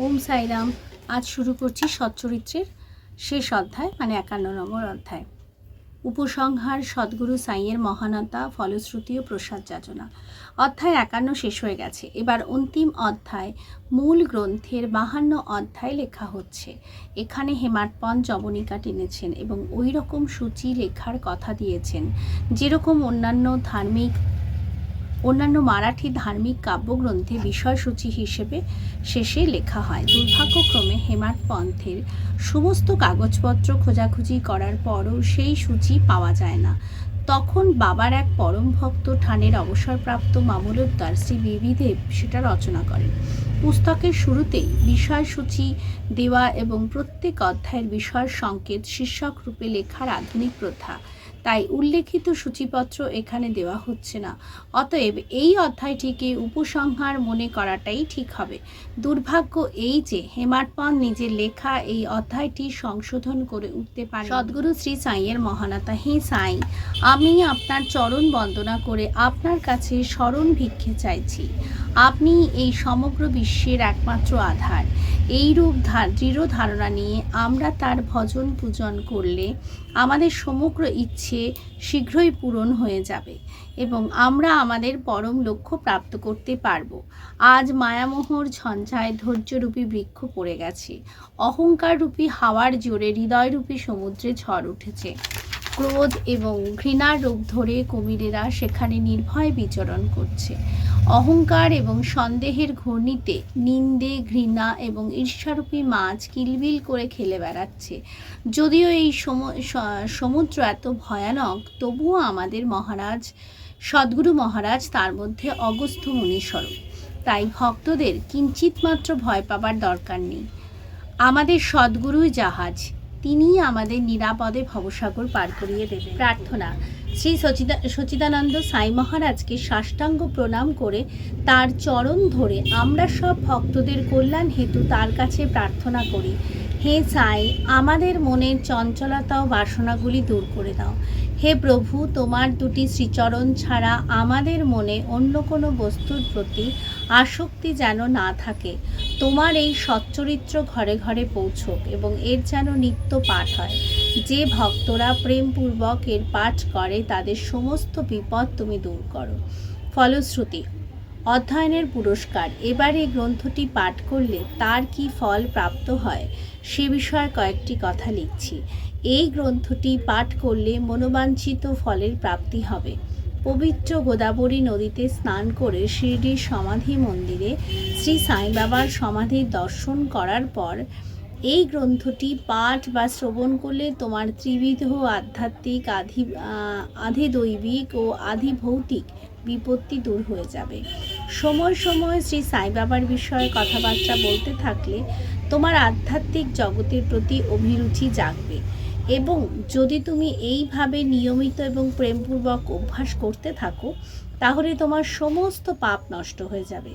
ওম সাইরাম। আজ শুরু করছি সচ্চরিত্রের শেষ অধ্যায়, মানে 51 নম্বর অধ্যায়। উপসংহার, সদ্গুরু সাইয়ের মহানতা, ফলশ্রুতি ও প্রসাদ যাচনা। অধ্যায় 51 শেষ হয়ে গেছে। এবার অন্তিম অধ্যায়, মূল গ্রন্থের 52 অধ্যায় লেখা হচ্ছে। এখানে হেমাডপন্থ জবনিকা টেনেছেন এবং ওই রকম সূচি লেখার কথা দিয়েছেন যেরকম অন্যান্য মারাঠি ধার্মিক কাব্যগ্রন্থে বিষয়সূচি হিসেবে শেষে লেখা হয়। দুর্ভাগ্যক্রমে হেমাডপন্থের সমস্ত কাগজপত্র খোঁজাখুঁজি করার পরও সেই সূচি পাওয়া যায় না। তখন বাবার এক পরম ভক্ত ঠানের অবসরপ্রাপ্ত মামলতদার শ্রী বিবিদেব সেটা রচনা করেন। পুস্তকের শুরুতেই বিষয়সূচি দেওয়া এবং প্রত্যেক অধ্যায়ের বিষয়ের সংকেত শীর্ষক রূপে লেখার আধুনিক প্রথা, তাই উল্লেখিত সূচিপত্র এখানে দেওয়া হচ্ছে না। অতএব এই অধ্যায়টিকে উপসংহার মনে করাটাই ঠিক হবে। দুর্ভাগ্য এই যে হেমাডপন্থ নিজের লেখা এই অধ্যায়টি সংশোধন করে উঠতে পারে। সদ্গুরু শ্রী সাইয়ের মহানতা, হে সাই, আমি আপনার চরণ বন্দনা করে আপনার কাছে শরণ ভিক্ষে চাইছি। আপনি এই সমগ্র বিশ্বের একমাত্র আধার। এইরূপ দৃঢ় ধারণা নিয়ে আমরা তার ভজন পূজন করলে আমাদের সমগ্র ইচ্ছে শীঘ্রই পূরণ হয়ে যাবে এবং আমরা আমাদের পরম লক্ষ্য প্রাপ্ত করতে পারব। আজ মায়ামোহর ঝঞ্ঝায় ধৈর্যরূপী বৃক্ষ পড়ে গেছে। অহংকাররূপী হাওয়ার জোরে হৃদয়রূপী সমুদ্রে ঝড় উঠেছে। ক্রোধ এবং ঘৃণার রূপ ধরে কুমিরেরা সেখানে নির্ভয় বিচরণ করছে। অহংকার এবং সন্দেহের ঘূর্ণিতে নিন্দে, ঘৃণা এবং ঈর্ষারূপী মাছ কিলবিল করে খেলে বেড়াচ্ছে। যদিও এই সমুদ্র এত ভয়ানক, তবুও আমাদের মহারাজ সদ্গুরু মহারাজ তার মধ্যে অগস্ত্য মুনিস্বরূপ। তাই ভক্তদের কিঞ্চিৎমাত্র ভয় পাবার দরকার নেই। আমাদের সদ্গুরুই জাহাজ, তিনিই আমাদের নিরাপদে ভবসাগর পার করিয়ে দেবেন। প্রার্থনা। শ্রী সচিদানন্দ সাই মহারাজকে সাষ্টাঙ্গ প্রণাম করে তার চরণ ধরে আমরা সব ভক্তদের কল্যাণ হেতু তার কাছে প্রার্থনা করি। হে সাই, আমাদের মনের চঞ্চলতা ও বাসনাগুলি দূর করে দাও। হে প্রভু, তোমার দুটি শ্রীচরণ ছাড়া আমাদের মনে অন্য কোনো বস্তুর প্রতি আসক্তি যেন না থাকে। তোমার এই সচ্চরিত্র ঘরে ঘরে পৌঁছক এবং এর যেন নিত্য পাঠ হয়। যে ভক্তরা প্রেমপূর্বক এর পাঠ করে তাদের সমস্ত বিপদ তুমি দূর করো। ফলশ্রুতি, অধ্যয়নের পুরস্কার। এবার এই গ্রন্থটি পাঠ করলে তার কি ফল প্রাপ্ত হয় সে বিষয়ে কয়েকটি কথা লিখছি। এই গ্রন্থটি পাঠ করলে মনোবাঞ্ছিত ফলের প্রাপ্তি হবে। পবিত্র গোদাবরী নদীতে স্নান করে শিরডির সমাধি মন্দিরে শ্রী সাই বাবার সমাধির দর্শন করার পর এই গ্রন্থটি পাঠ বা শ্রবণ করলে তোমার ত্রিবিধ আধ্যাত্মিক, আধি দৈবিক ও আধি ভৌতিক বিপত্তি দূর হয়ে যাবে। সময় সময় শ্রী সাই বাবার বিষয়ে কথাবার্তা বলতে থাকলে তোমার আধ্যাত্মিক জগতের প্রতি অভিরুচি জাগবে এবং যদি তুমি এইভাবে নিয়মিত এবং প্রেমপূর্বক অভ্যাস করতে থাকো তাহলে তোমার সমস্ত পাপ নষ্ট হয়ে যাবে।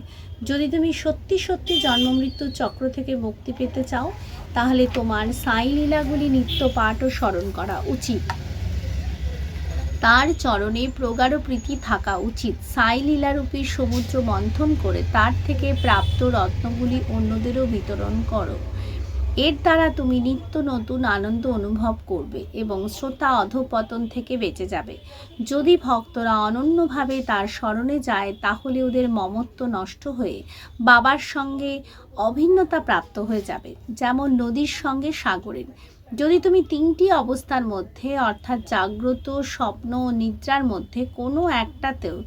যদি তুমি সত্যি সত্যি জন্মমৃত্যুর চক্র থেকে মুক্তি পেতে চাও তাহলে তোমার সাই লীলাগুলি নিত্য পাঠ ও স্মরণ করা উচিত। তার চরণে প্রগাঢ় প্রীতি থাকা উচিত। সাই লীলারূপী সমুদ্র মন্থন করে তার থেকে প্রাপ্ত রত্নগুলি অন্যদেরও বিতরণ করো। এর দ্বারা তুমি নিত্য নতুন আনন্দ অনুভব করবে এবং শ্রোতা অধঃপতন থেকে বেঁচে যাবে। যদি ভক্তরা অনন্যভাবে তার শরণে যায় তাহলে ওদের মমত্ব নষ্ট হয়ে বাবার সঙ্গে অভিন্নতা প্রাপ্ত হয়ে যাবে, যেমন নদীর সঙ্গে সাগরের। যদি তুমি তিনটি অবস্থার মধ্যে অর্থাৎ জাগ্রত, স্বপ্ন ও নিদ্রার মধ্যে কোনো একটাতেও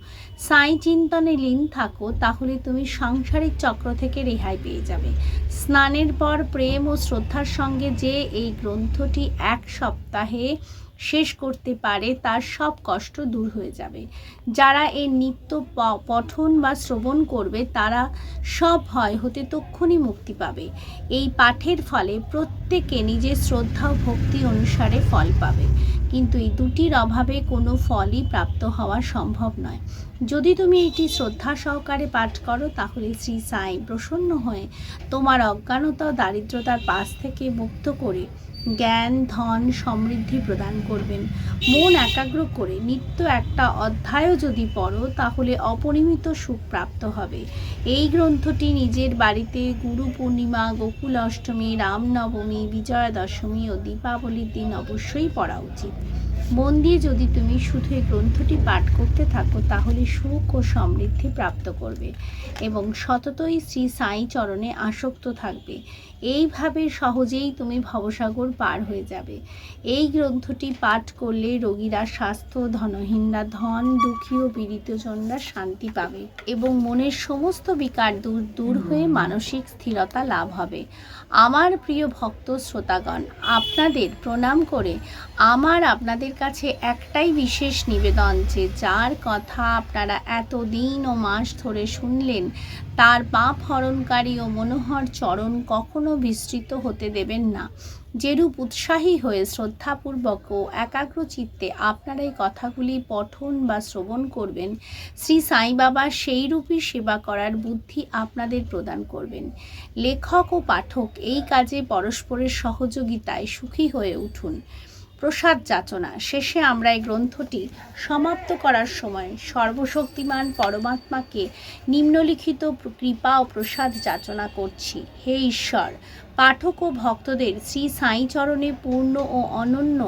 সাই চিন্তনে লীন থাকো তাহলে তুমি সাংসারিক চক্র থেকে রেহাই পেয়ে যাবে। স্নানের পর প্রেম ও শ্রদ্ধার সঙ্গে যে এই গ্রন্থটি 1 সপ্তাহে শেষ করতে পারে তার সব কষ্ট দূর হয়ে যাবে। যারা এর নিত্য পঠন বা শ্রবণ করবে তারা সব ভয় হতে তক্ষুনি মুক্তি পাবে। এই পাঠের ফলে প্রত্যেকে নিজের শ্রদ্ধা ও ভক্তি অনুসারে ফল পাবে, কিন্তু এই দুটির অভাবে কোনো ফলই প্রাপ্ত হওয়া সম্ভব নয়। যদি তুমি এটি শ্রদ্ধা সহকারে পাঠ করো তাহলে শ্রী সাই প্রসন্ন হয়ে তোমার অজ্ঞানতা ও দারিদ্রতার পাশ থেকে মুক্ত করে জ্ঞান, ধন, সমৃদ্ধি প্রদান করবেন। মন একাগ্র করে নিত্য একটা অধ্যায়ও যদি পড়ো তাহলে অপরিমিত সুখ প্রাপ্ত হবে। এই গ্রন্থটি নিজের বাড়িতে গুরু পূর্ণিমা, গোকুল অষ্টমী, রামনবমী, বিজয়া দশমী ও দীপাবলির দিন অবশ্যই পড়া উচিত। মন দিয়ে যদি তুমি শুধু এই গ্রন্থটি পাঠ করতে থাকো তাহলে সুখ ও সমৃদ্ধি প্রাপ্ত করবে এবং সততই শ্রী সাই চরণে আসক্ত থাকবে। এইভাবে সহজেই তুমি ভবসাগর পার হয়ে যাবে। এই গ্রন্থটি পাঠ করলে রোগীরা স্বাস্থ্য, ধনহীনরা ধন, দুঃখী ও পীড়িতজনরা শান্তি পাবে এবং মনের সমস্ত বিকার দূর হয়ে মানসিক স্থিরতা লাভ হবে। আমার প্রিয় ভক্ত শ্রোতাগণ, আপনাদের প্রণাম করে আমার আপনাদের কাছে একটাই বিশেষ নিবেদন যে যার কথা আপনারা এত দিন ও মাস ধরে শুনলেন তার পাপ হরণকারী ও মনোহর চরণ কখনো বিস্তৃত হতে দেবেন না। যেরূপ উৎসাহী হয়ে শ্রদ্ধাপূর্বক ও একাগ্র চিত্তে আপনারা এই কথাগুলি পঠন বা শ্রবণ করবেন, শ্রী সাই বাবা সেই রূপই সেবা করার বুদ্ধি আপনাদের প্রদান করবেন। লেখক ও পাঠক এই কাজে পরস্পরের সহযোগিতায় সুখী হয়ে উঠুন। প্রসাদ যাচনা শেষে আমরা এই গ্রন্থটি সমাপ্ত করার সময় সর্বশক্তিমান পরমাত্মাকে নিম্নলিখিত কৃপা ও প্রসাদ যাচনা করছি। হে ঈশ্বর, পাঠক ও ভক্তদের শ্রী সাই চরণে পূর্ণ ও অনন্য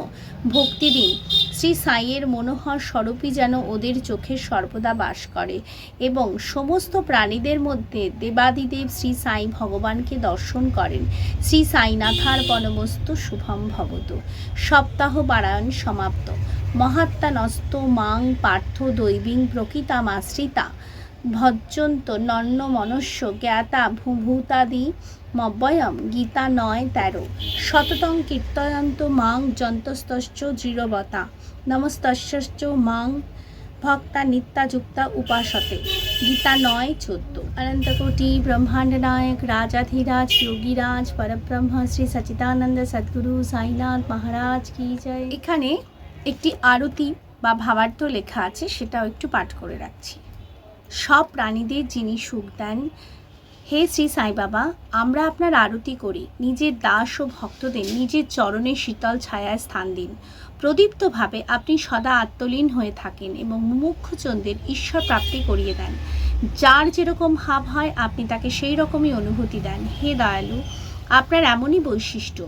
ভক্তি দিন। শ্রী সাইয়ের মনোহর স্বরূপই যেন ওদের চোখে সর্বদা বাস করে এবং সমস্ত প্রাণীদের মধ্যে দেবাদিদেব শ্রী সাই ভগবানকে দর্শন করেন। শ্রী সাইনাথার বনমস্তু শুভম ভবতু। সপ্তাহ পারায়ণ সমাপ্ত। মহাত্মানস্ত মাং পার্থ দৈবীং প্রকৃতামাশ্রিতা ভজ্জন্ত নন্ন মনস্য জ্ঞাতা ভূভূতাদি মব্বয়ম। গীতা 9:13। শততং কীর্তয়ন্ত মাং যন্তস্তশ্চ দৃঢ়বতা নমস্তস্য মাং ভক্তা নিত্যাযুক্তা উপাসতে। গীতা 9:14। অনন্তকোটি ব্রহ্মাণ্ড নায়ক রাজাধিরাজ যোগীরাজ পরব্রহ্ম শ্রী সচিদানন্দ সদ্গুরু সাইনাথ মহারাজ কি জয়। এখানে একটি আরতি বা ভাবার্থ লেখা আছে, সেটাও একটু পাঠ করে রাখছি। সব প্রাণীদের যিনি সুখ দেন, হে শ্রী সাই বাবা, আমরা আপনার আরতি করি। নিজের দাস ও ভক্তদের নিজের চরণে শীতল ছায়ায় স্থান দিন। প্রদীপ্তভাবে আপনি সদা আত্মলীন হয়ে থাকেন এবং মুমুক্ষুজনদের ঈশ্বর প্রাপ্তি করিয়ে দেন। যার যেরকম ভাব হয় আপনি তাকে সেই রকমই অনুভূতি দেন। হে দয়ালু, আপনার এমনই বৈশিষ্ট্য।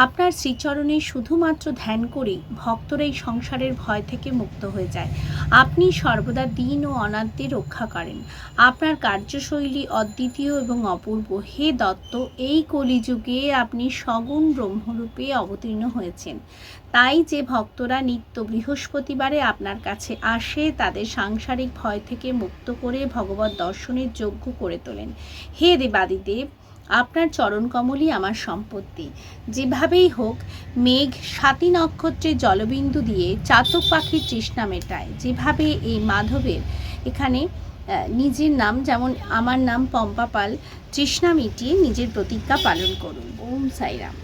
আপনার শ্রীচরণে শুধুমাত্র ধ্যান করেই ভক্তরা এই সংসারের ভয় থেকে মুক্ত হয়ে যায়। আপনি সর্বদা দীন ও অনাথদের রক্ষা করেন। আপনার কার্যশৈলী অদ্বিতীয় এবং অপূর্ব। হে দত্ত, এই কলিযুগে আপনি সগুণ ব্রহ্মরূপে অবতীর্ণ হয়েছেন। তাই যে ভক্তরা নিত্য বৃহস্পতিবারে আপনার কাছে আসে তাদের সাংসারিক ভয় থেকে মুক্ত করে ভগবত দর্শনের যোগ্য করে তোলেন। হে দেবাদিদেব, আপনার চরণকমলই আমার সম্পত্তি। যেভাবেই হোক মেঘ স্বাতী নক্ষত্রের জলবিন্দু দিয়ে চাতক পাখির তৃষ্ণা মেটায়, যেভাবে এই মাধবের এখানে নিজের নাম, যেমন আমার নাম পম্পা পাল, তৃষ্ণা মিটিয়ে নিজের প্রতিজ্ঞা পালন করুন। ওম সাইরাম।